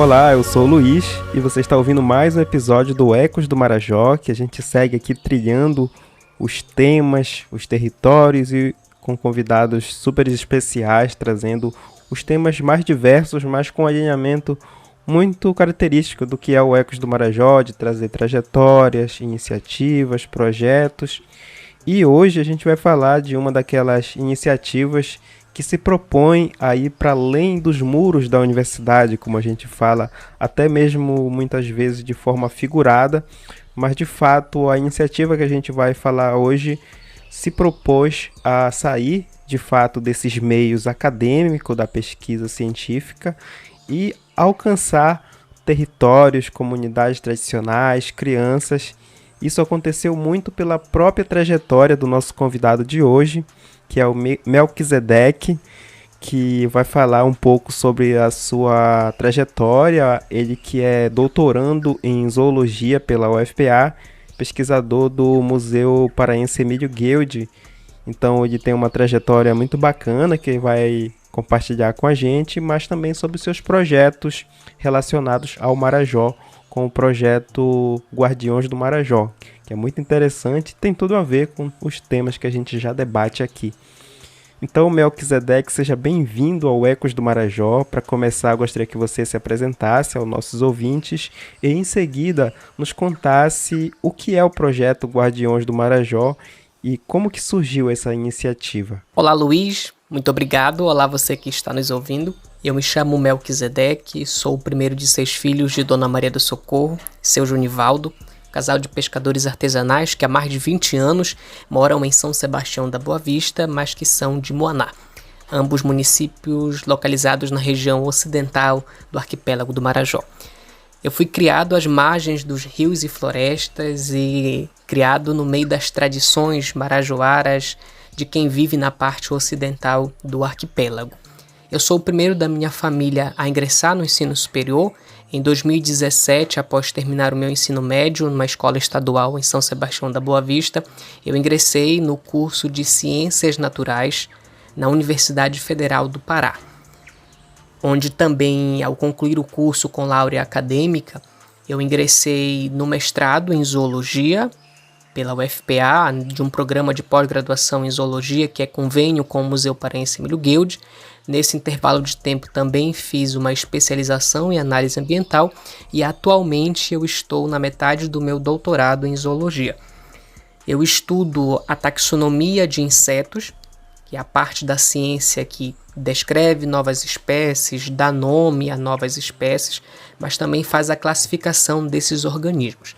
Olá, eu sou o Luiz e você está ouvindo mais um episódio do Ecos do Marajó, que a gente segue aqui trilhando os temas, os territórios e com convidados super especiais, trazendo os temas mais diversos, mas com um alinhamento muito característico do que é o Ecos do Marajó, de trazer trajetórias, iniciativas, projetos. E hoje a gente vai falar de uma daquelas iniciativas que se propõe a ir para além dos muros da universidade, como a gente fala, até mesmo muitas vezes de forma figurada, mas de fato a iniciativa que a gente vai falar hoje se propôs a sair de fato desses meios acadêmicos da pesquisa científica e alcançar territórios, comunidades tradicionais, crianças. Isso aconteceu muito pela própria trajetória do nosso convidado de hoje, que é o Melquisedeque, que vai falar um pouco sobre a sua trajetória. Ele que é doutorando em zoologia pela UFPA, pesquisador do Museu Paraense Emílio Guild. Então ele tem uma trajetória muito bacana que ele vai compartilhar com a gente, mas também sobre seus projetos relacionados ao Marajó, com o projeto Guardiões do Marajó, que é muito interessante e tem tudo a ver com os temas que a gente já debate aqui. Então, Melquisedeque, seja bem-vindo ao Ecos do Marajó. Para começar, gostaria que você se apresentasse aos nossos ouvintes e, em seguida, nos contasse o que é o projeto Guardiões do Marajó e como que surgiu essa iniciativa. Olá, Luiz. Muito obrigado. Olá, você que está nos ouvindo. Eu me chamo Melquisedeque, sou o primeiro de 6 filhos de Dona Maria do Socorro e seu Junivaldo, casal de pescadores artesanais que há mais de 20 anos moram em São Sebastião da Boa Vista, mas que são de Moaná, ambos municípios localizados na região ocidental do arquipélago do Marajó. Eu fui criado às margens dos rios e florestas e criado no meio das tradições marajoaras de quem vive na parte ocidental do arquipélago. Eu sou o primeiro da minha família a ingressar no ensino superior. Em 2017, após terminar o meu ensino médio numa escola estadual em São Sebastião da Boa Vista, eu ingressei no curso de Ciências Naturais na Universidade Federal do Pará, onde também, ao concluir o curso com laurea acadêmica, eu ingressei no mestrado em Zoologia pela UFPA, de um programa de pós-graduação em Zoologia, que é convênio com o Museu Paraense Emílio Guild. Nesse intervalo de tempo também fiz uma especialização em análise ambiental e atualmente eu estou na metade do meu doutorado em Zoologia. Eu estudo a taxonomia de insetos, que é a parte da ciência que descreve novas espécies, dá nome a novas espécies, mas também faz a classificação desses organismos.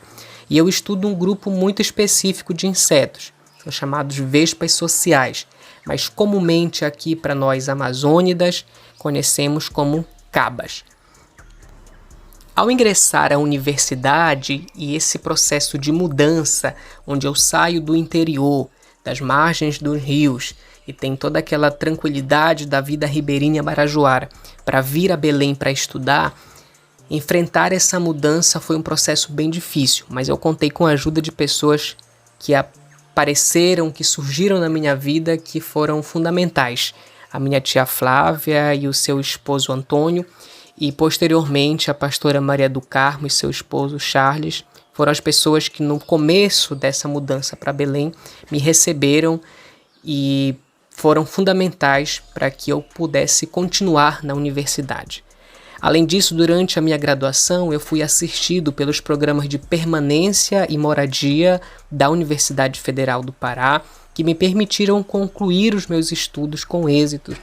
E eu estudo um grupo muito específico de insetos, são chamados vespas sociais, mas comumente aqui para nós amazônidas conhecemos como cabas. Ao ingressar à universidade e esse processo de mudança, onde eu saio do interior, das margens dos rios, e tem toda aquela tranquilidade da vida ribeirinha marajoara, para vir a Belém para estudar, enfrentar essa mudança foi um processo bem difícil, mas eu contei com a ajuda de pessoas que apareceram, que surgiram na minha vida, que foram fundamentais. A minha tia Flávia e o seu esposo Antônio, e posteriormente a pastora Maria do Carmo e seu esposo Charles, foram as pessoas que no começo dessa mudança para Belém me receberam e foram fundamentais para que eu pudesse continuar na universidade. Além disso, durante a minha graduação, eu fui assistido pelos programas de permanência e moradia da Universidade Federal do Pará, que me permitiram concluir os meus estudos com êxito,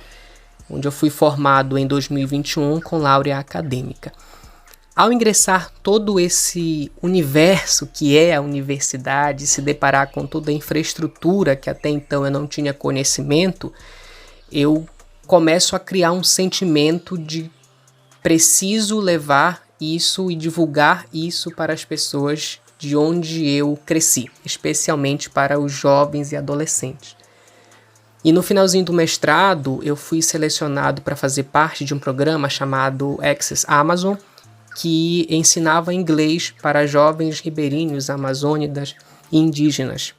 onde eu fui formado em 2021 com laurea acadêmica. Ao ingressar todo esse universo que é a universidade, se deparar com toda a infraestrutura que até então eu não tinha conhecimento, eu começo a criar um sentimento de preciso levar isso e divulgar isso para as pessoas de onde eu cresci, especialmente para os jovens e adolescentes. E no finalzinho do mestrado, eu fui selecionado para fazer parte de um programa chamado Access Amazon, que ensinava inglês para jovens ribeirinhos, amazônidas e indígenas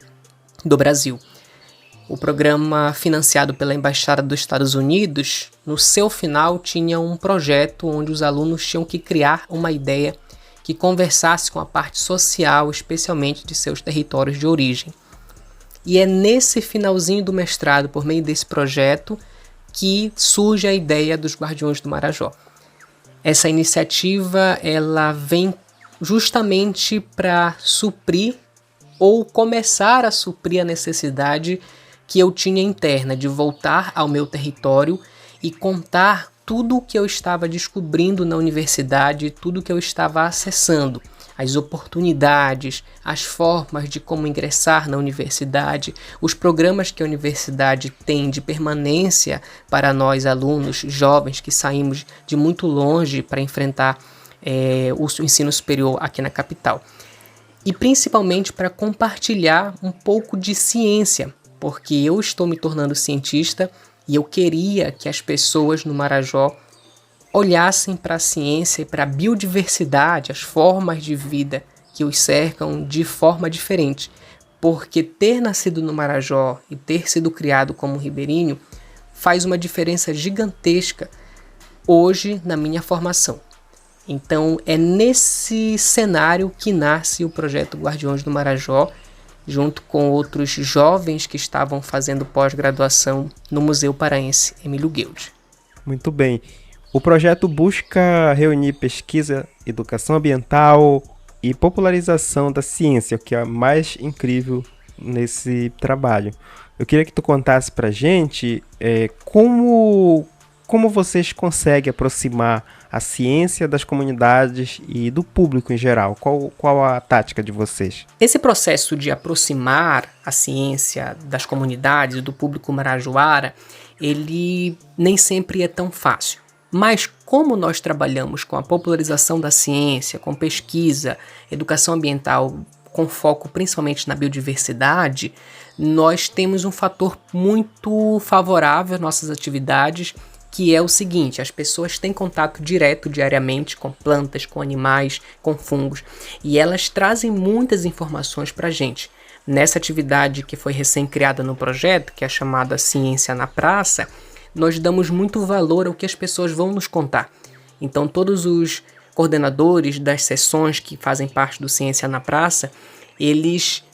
do Brasil. O programa financiado pela Embaixada dos Estados Unidos, no seu final tinha um projeto onde os alunos tinham que criar uma ideia que conversasse com a parte social, especialmente de seus territórios de origem. E é nesse finalzinho do mestrado, por meio desse projeto, que surge a ideia dos Guardiões do Marajó. Essa iniciativa ela vem justamente para suprir ou começar a suprir a necessidade que eu tinha interna de voltar ao meu território e contar tudo o que eu estava descobrindo na universidade, tudo o que eu estava acessando, as oportunidades, as formas de como ingressar na universidade, os programas que a universidade tem de permanência para nós alunos jovens que saímos de muito longe para enfrentar o ensino superior aqui na capital. E principalmente para compartilhar um pouco de ciência, porque eu estou me tornando cientista e eu queria que as pessoas no Marajó olhassem para a ciência e para a biodiversidade, as formas de vida que os cercam de forma diferente. Porque ter nascido no Marajó e ter sido criado como ribeirinho faz uma diferença gigantesca hoje na minha formação. Então é nesse cenário que nasce o projeto Guardiões do Marajó, junto com outros jovens que estavam fazendo pós-graduação no Museu Paraense Emílio Guild. Muito bem. O projeto busca reunir pesquisa, educação ambiental e popularização da ciência, o que é mais incrível nesse trabalho. Eu queria que tu contasse pra gente como vocês conseguem aproximar a ciência das comunidades e do público em geral. Qual a tática de vocês? Esse processo de aproximar a ciência das comunidades e do público marajoara, ele nem sempre é tão fácil. Mas como nós trabalhamos com a popularização da ciência, com pesquisa, educação ambiental, com foco principalmente na biodiversidade, nós temos um fator muito favorável às nossas atividades, que é o seguinte: as pessoas têm contato direto diariamente com plantas, com animais, com fungos, e elas trazem muitas informações para a gente. Nessa atividade que foi recém-criada no projeto, que é chamada Ciência na Praça, nós damos muito valor ao que as pessoas vão nos contar. Então todos os coordenadores das sessões que fazem parte do Ciência na Praça, eles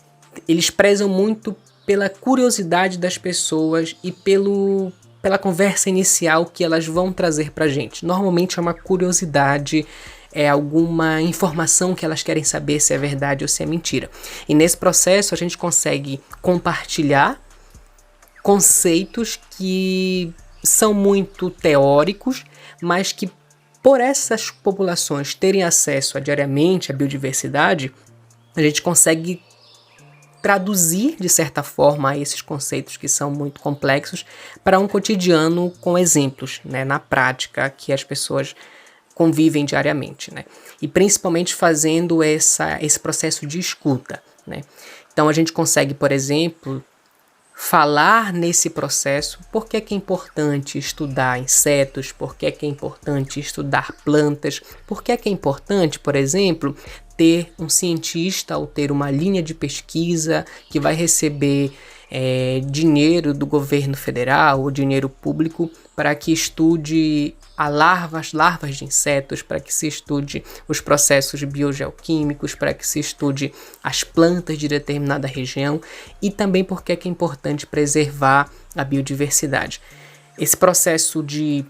prezam muito pela curiosidade das pessoas e pela conversa inicial que elas vão trazer para a gente. Normalmente é uma curiosidade, é alguma informação que elas querem saber se é verdade ou se é mentira. E nesse processo a gente consegue compartilhar conceitos que são muito teóricos, mas que por essas populações terem acesso diariamente à biodiversidade, a gente consegue traduzir, de certa forma, esses conceitos que são muito complexos para um cotidiano com exemplos, né, na prática, que as pessoas convivem diariamente, né? E principalmente fazendo esse processo de escuta, né? Então a gente consegue, por exemplo, falar nesse processo por que é importante estudar insetos, por que é importante estudar plantas, por que é importante, por exemplo, ter um cientista ou ter uma linha de pesquisa que vai receber dinheiro do governo federal ou dinheiro público para que estude as larvas de insetos, para que se estude os processos biogeoquímicos, para que se estude as plantas de determinada região, e também porque é importante preservar a biodiversidade. Esse processo de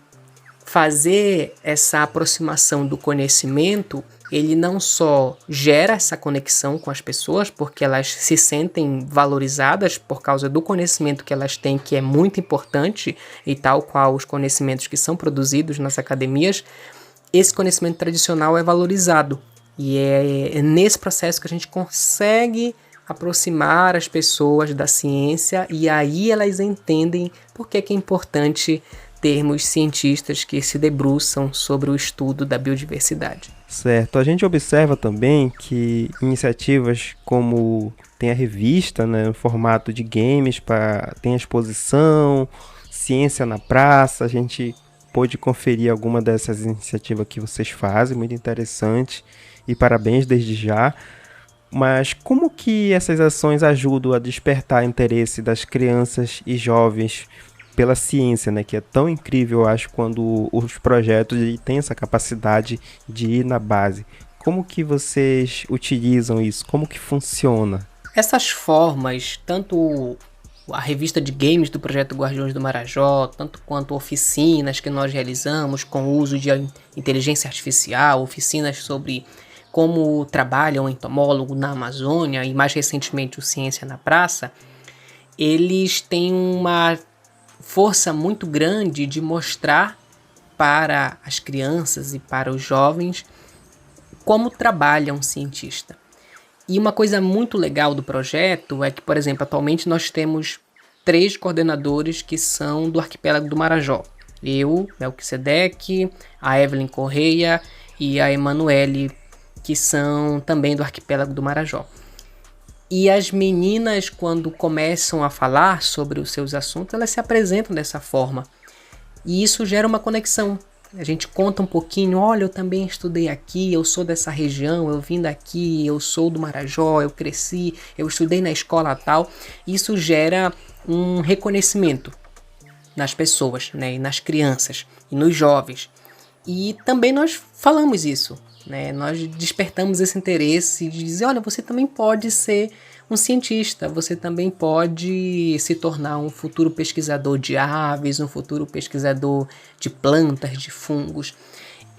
fazer essa aproximação do conhecimento, ele não só gera essa conexão com as pessoas, porque elas se sentem valorizadas por causa do conhecimento que elas têm, que é muito importante, e tal qual os conhecimentos que são produzidos nas academias, esse conhecimento tradicional é valorizado. E é nesse processo que a gente consegue aproximar as pessoas da ciência, e aí elas entendem por que é importante termos cientistas que se debruçam sobre o estudo da biodiversidade. Certo. A gente observa também que iniciativas como tem a revista, né, no formato de games, tem a exposição, Ciência na Praça, a gente pôde conferir alguma dessas iniciativas que vocês fazem, muito interessante, e parabéns desde já. Mas como que essas ações ajudam a despertar interesse das crianças e jovens pela ciência, né? Que é tão incrível, eu acho, quando os projetos têm essa capacidade de ir na base. Como que vocês utilizam isso? Como que funciona? Essas formas, tanto a revista de games do projeto Guardiões do Marajó, tanto quanto oficinas que nós realizamos com o uso de inteligência artificial, oficinas sobre como trabalha um entomólogo na Amazônia e mais recentemente o Ciência na Praça, eles têm uma força muito grande de mostrar para as crianças e para os jovens como trabalha um cientista. E uma coisa muito legal do projeto é que, por exemplo, atualmente nós temos 3 coordenadores que são do arquipélago do Marajó. Eu, Melquisedeque, a Evelyn Correia e a Emanuele, que são também do arquipélago do Marajó. E as meninas, quando começam a falar sobre os seus assuntos, elas se apresentam dessa forma. E isso gera uma conexão. A gente conta um pouquinho, olha, eu também estudei aqui, eu sou dessa região, eu vim daqui, eu sou do Marajó, eu cresci, eu estudei na escola tal. Isso gera um reconhecimento nas pessoas, né, e nas crianças e nos jovens. E também nós falamos isso, né? Nós despertamos esse interesse de dizer, olha, você também pode ser um cientista, você também pode se tornar um futuro pesquisador de aves, um futuro pesquisador de plantas, de fungos.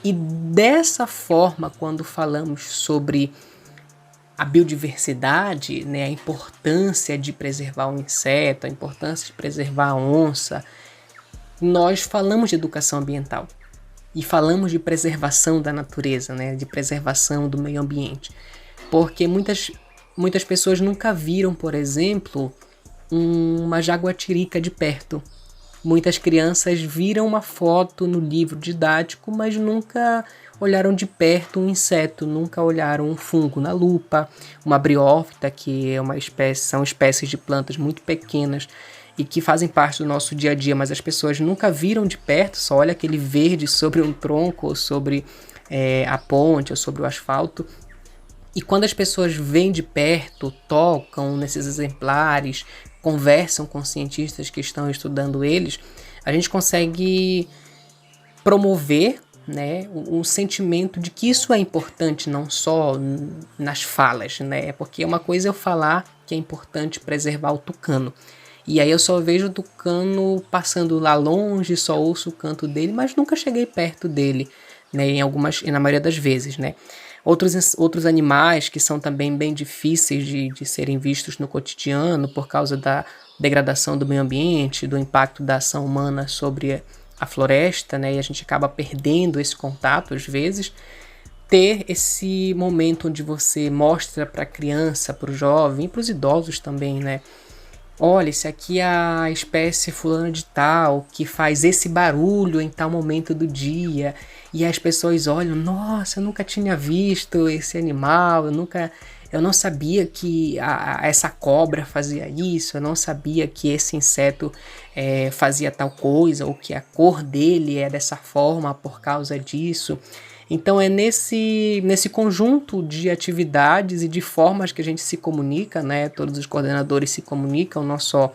E dessa forma, quando falamos sobre a biodiversidade, né, a importância de preservar o inseto, a importância de preservar a onça, nós falamos de educação ambiental. E falamos de preservação da natureza, né? De preservação do meio ambiente. Porque muitas pessoas nunca viram, por exemplo, uma jaguatirica de perto. Muitas crianças viram uma foto no livro didático, mas nunca olharam de perto um inseto, nunca olharam um fungo na lupa, uma briófita, que é são espécies de plantas muito pequenas e que fazem parte do nosso dia a dia, mas as pessoas nunca viram de perto, só olha aquele verde sobre um tronco, ou sobre a ponte, ou sobre o asfalto. E quando as pessoas vêm de perto, tocam nesses exemplares, conversam com cientistas que estão estudando eles, a gente consegue promover, né, um sentimento de que isso é importante, não só nas falas, né? Porque uma coisa é eu falar que é importante preservar o tucano, e aí eu só vejo o tucano passando lá longe, só ouço o canto dele, mas nunca cheguei perto dele, né, na maioria das vezes, né? Outros animais que são também bem difíceis de serem vistos no cotidiano por causa da degradação do meio ambiente, do impacto da ação humana sobre a floresta, né? E a gente acaba perdendo esse contato às vezes. Ter esse momento onde você mostra para a criança, para o jovem e para os idosos também, né? Olha, esse aqui é a espécie fulana de tal, que faz esse barulho em tal momento do dia. E as pessoas olham, nossa, eu nunca tinha visto esse animal, eu não sabia que essa cobra fazia isso, eu não sabia que esse inseto fazia tal coisa, ou que a cor dele é dessa forma por causa disso. Então é nesse conjunto de atividades e de formas que a gente se comunica, né? Todos os coordenadores se comunicam, não só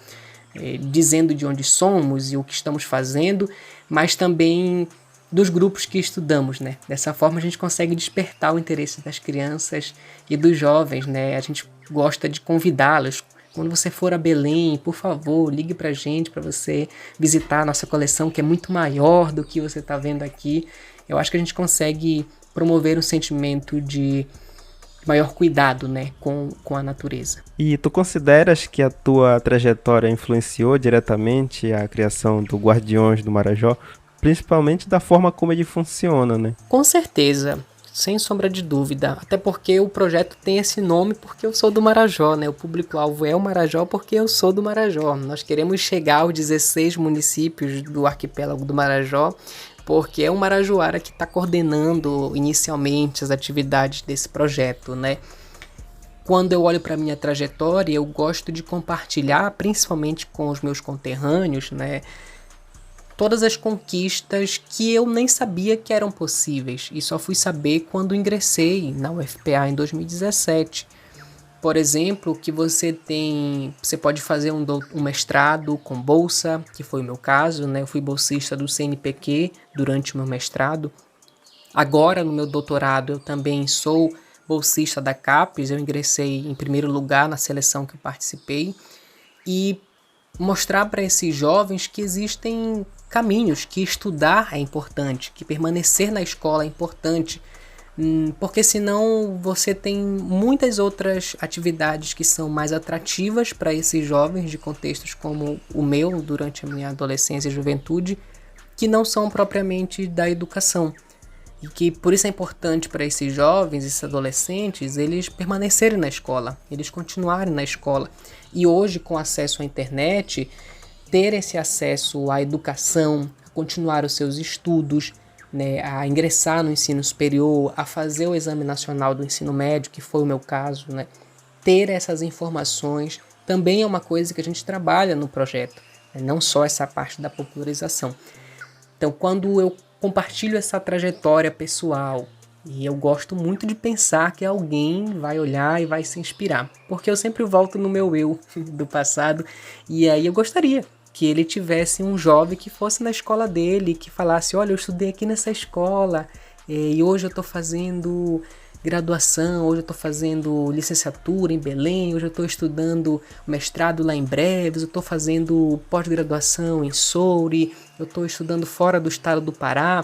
dizendo de onde somos e o que estamos fazendo, mas também dos grupos que estudamos, né? Dessa forma a gente consegue despertar o interesse das crianças e dos jovens, né? A gente gosta de convidá-los. Quando você for a Belém, por favor, ligue pra gente para você visitar a nossa coleção, que é muito maior do que você está vendo aqui. Eu acho que a gente consegue promover um sentimento de maior cuidado, né, com a natureza. E tu consideras que a tua trajetória influenciou diretamente a criação do Guardiões do Marajó, principalmente da forma como ele funciona, né? Com certeza, sem sombra de dúvida, até porque o projeto tem esse nome porque eu sou do Marajó, né? O público-alvo é o Marajó porque eu sou do Marajó. Nós queremos chegar aos 16 municípios do arquipélago do Marajó, porque é o Marajoara que está coordenando inicialmente as atividades desse projeto, né? Quando eu olho para a minha trajetória, eu gosto de compartilhar, principalmente com os meus conterrâneos, né, todas as conquistas que eu nem sabia que eram possíveis, e só fui saber quando ingressei na UFPA em 2017. por exemplo, que você pode fazer um mestrado com bolsa, que foi o meu caso, né? Eu fui bolsista do CNPq durante o meu mestrado. Agora, no meu doutorado, eu também sou bolsista da CAPES, eu ingressei em primeiro lugar na seleção que eu participei, e mostrar para esses jovens que existem caminhos, que estudar é importante, que permanecer na escola é importante, porque senão você tem muitas outras atividades que são mais atrativas para esses jovens de contextos como o meu, durante a minha adolescência e juventude, que não são propriamente da educação. E que por isso é importante para esses jovens, esses adolescentes, eles permanecerem na escola, eles continuarem na escola. E hoje, com acesso à internet, ter esse acesso à educação, a continuar os seus estudos, né, a ingressar no ensino superior, a fazer o exame nacional do ensino médio, que foi o meu caso, né, ter essas informações também é uma coisa que a gente trabalha no projeto, né, não só essa parte da popularização. Então, quando eu compartilho essa trajetória pessoal, e eu gosto muito de pensar que alguém vai olhar e vai se inspirar, porque eu sempre volto no meu eu do passado, e aí eu gostaria que ele tivesse um jovem que fosse na escola dele, que falasse, olha, eu estudei aqui nessa escola, e hoje eu estou fazendo graduação, hoje eu estou fazendo licenciatura em Belém, hoje eu estou estudando mestrado lá em Breves, eu estou fazendo pós-graduação em Soure, eu estou estudando fora do estado do Pará.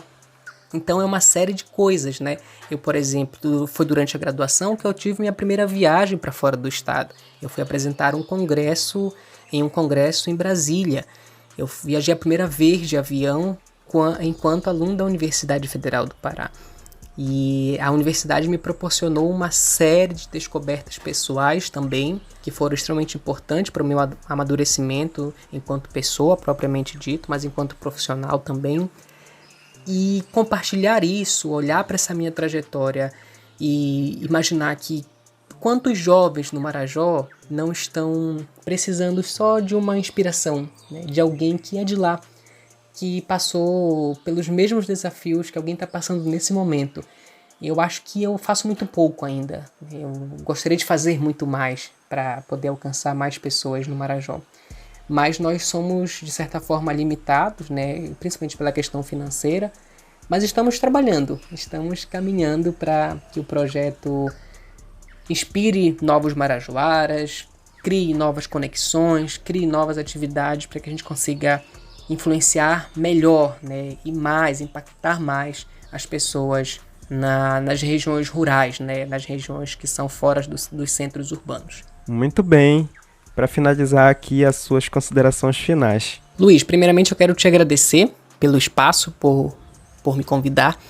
Então é uma série de coisas, né? Eu, por exemplo, foi durante a graduação que eu tive minha primeira viagem para fora do estado. Eu fui apresentar um congresso em Brasília. Eu viajei a primeira vez de avião enquanto aluno da Universidade Federal do Pará. E a universidade me proporcionou uma série de descobertas pessoais também, que foram extremamente importantes para o meu amadurecimento enquanto pessoa, propriamente dito, mas enquanto profissional também. E compartilhar isso, olhar para essa minha trajetória e imaginar que quantos jovens no Marajó não estão precisando só de uma inspiração, né? De alguém que é de lá, que passou pelos mesmos desafios que alguém está passando nesse momento. Eu acho que eu faço muito pouco ainda. Eu gostaria de fazer muito mais para poder alcançar mais pessoas no Marajó. Mas nós somos, de certa forma, limitados, né? Principalmente pela questão financeira. Mas estamos trabalhando, estamos caminhando para que o projeto inspire novos marajoaras, crie novas conexões, crie novas atividades para que a gente consiga influenciar melhor, né, e mais, impactar mais as pessoas nas regiões rurais, né, nas regiões que são fora dos centros urbanos. Muito bem. Para finalizar aqui as suas considerações finais. Luiz, primeiramente eu quero te agradecer pelo espaço, por me convidar.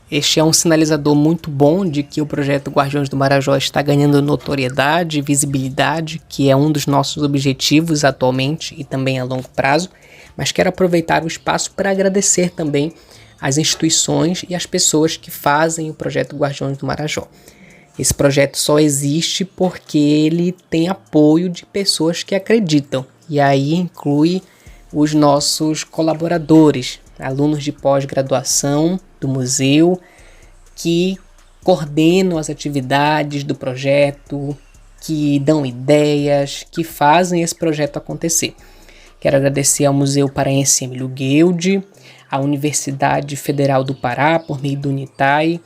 Este é um sinalizador muito bom de que o projeto Guardiões do Marajó está ganhando notoriedade e visibilidade, que é um dos nossos objetivos atualmente e também a longo prazo. Mas quero aproveitar o espaço para agradecer também as instituições e as pessoas que fazem o projeto Guardiões do Marajó. Esse projeto só existe porque ele tem apoio de pessoas que acreditam. E aí inclui os nossos colaboradores, alunos de pós-graduação do museu, que coordenam as atividades do projeto, que dão ideias, que fazem esse projeto acontecer. Quero agradecer ao Museu Paraense Emílio Gueldi, à Universidade Federal do Pará, por meio do UNITAI,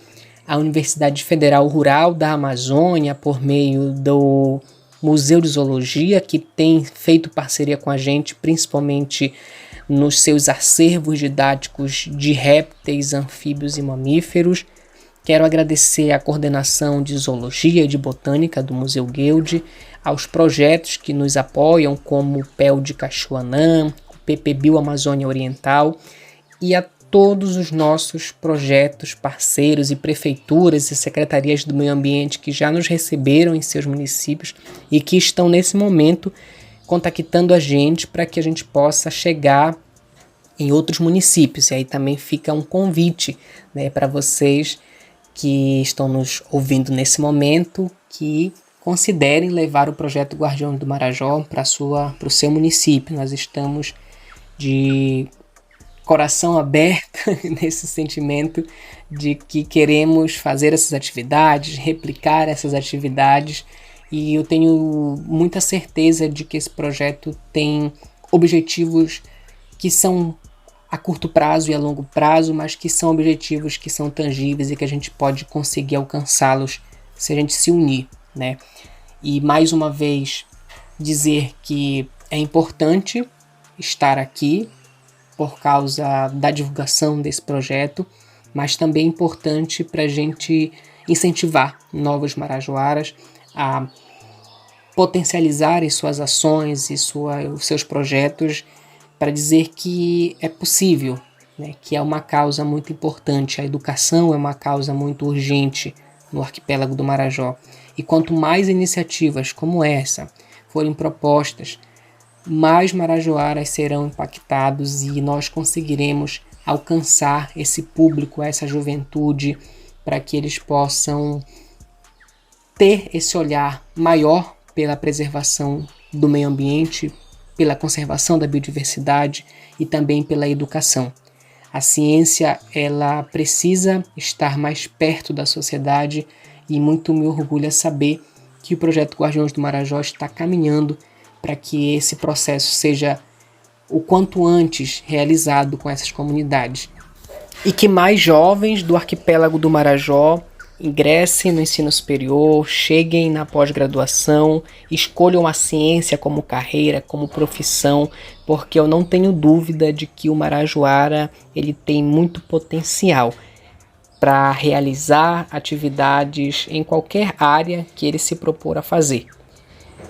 à Universidade Federal Rural da Amazônia, por meio do Museu de Zoologia, que tem feito parceria com a gente, principalmente nos seus acervos didáticos de répteis, anfíbios e mamíferos. Quero agradecer à coordenação de Zoologia e de Botânica do Museu Gueldi, aos projetos que nos apoiam, como o PEL de Cachoanã, o PPBio Amazônia Oriental, e a todos os nossos projetos, parceiros e prefeituras e secretarias do meio ambiente que já nos receberam em seus municípios e que estão nesse momento contactando a gente para que a gente possa chegar em outros municípios. E aí também fica um convite, né, para vocês que estão nos ouvindo nesse momento, que considerem levar o projeto Guardiões do Marajó para o seu município. Nós estamos de coração aberto nesse sentimento de que queremos fazer essas atividades, replicar essas atividades e eu tenho muita certeza de que esse projeto tem objetivos que são a curto prazo e a longo prazo, mas que são objetivos que são tangíveis e que a gente pode conseguir alcançá-los se a gente se unir, né? E mais uma vez dizer que é importante estar aqui por causa da divulgação desse projeto, mas também é importante para a gente incentivar novos marajoaras a potencializarem suas ações e os seus projetos, para dizer que é possível, né, que é uma causa muito importante. A educação é uma causa muito urgente no arquipélago do Marajó. E quanto mais iniciativas como essa forem propostas, mais marajoaras serão impactados e nós conseguiremos alcançar esse público, essa juventude, para que eles possam ter esse olhar maior pela preservação do meio ambiente, pela conservação da biodiversidade e também pela educação. A ciência, ela precisa estar mais perto da sociedade e muito me orgulha saber que o projeto Guardiões do Marajó está caminhando para que esse processo seja o quanto antes realizado com essas comunidades. E que mais jovens do arquipélago do Marajó ingressem no ensino superior, cheguem na pós-graduação, escolham a ciência como carreira, como profissão, porque eu não tenho dúvida de que o marajoara ele tem muito potencial para realizar atividades em qualquer área que ele se propor a fazer.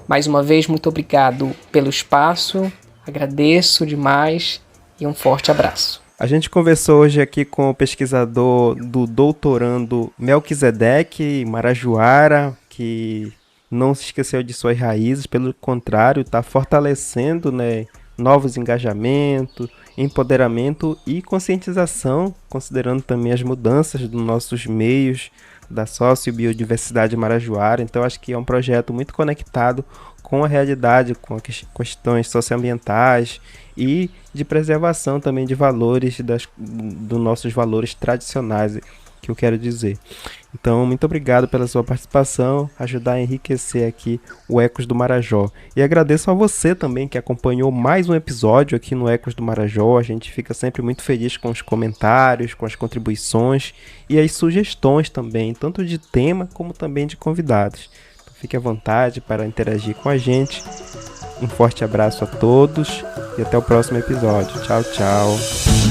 Mais uma vez, muito obrigado pelo espaço, agradeço demais e um forte abraço. A gente conversou hoje aqui com o pesquisador do doutorando Melquisedeque Marajoara, que não se esqueceu de suas raízes, pelo contrário, está fortalecendo, né, novos engajamentos, empoderamento e conscientização, considerando também as mudanças dos nossos meios, da sociobiodiversidade marajoara. Então acho que é um projeto muito conectado com a realidade, com as questões socioambientais e de preservação também de valores, dos nossos valores tradicionais, que eu quero dizer. Então, muito obrigado pela sua participação, ajudar a enriquecer aqui o Ecos do Marajó. E agradeço a você também que acompanhou mais um episódio aqui no Ecos do Marajó. A gente fica sempre muito feliz com os comentários, com as contribuições e as sugestões também, tanto de tema como também de convidados. Então, fique à vontade para interagir com a gente. Um forte abraço a todos e até o próximo episódio. Tchau, tchau.